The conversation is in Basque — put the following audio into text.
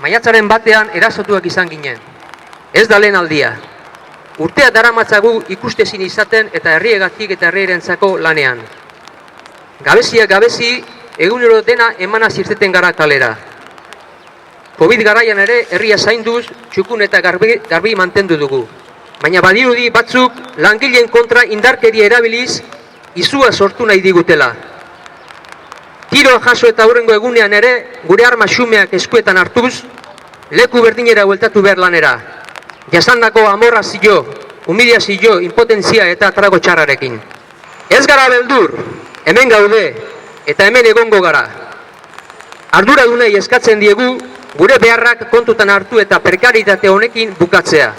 Maiatzaren batean erasotuak izan ginen. Ez da lehen aldia. Urtea daramatzagu ikustezin izaten eta herriegatik eta herrierentzako lanean. Gabeziak gabezi, egunero dena emana zirteten gara kalera. Covid garaian ere herria zainduz, txukun eta garbi mantendu dugu. Baina badirudi batzuk langileen kontra indarkeria erabiliz, izua sortu nahi digutela. Tiroa jaso eta hurrengo egunean ere, gure arma xumeak eskuetan hartuz, leku berdinera bueltatu behar lanera. Jasandako amorrazio, humiliazio, impotentzia eta trago txarrarekin. Ez gara beldur, hemen gaude, eta hemen egongo gara. Arduradunei eskatzen diegu, gure beharrak kontutan hartu eta prekaritate honekin bukatzea.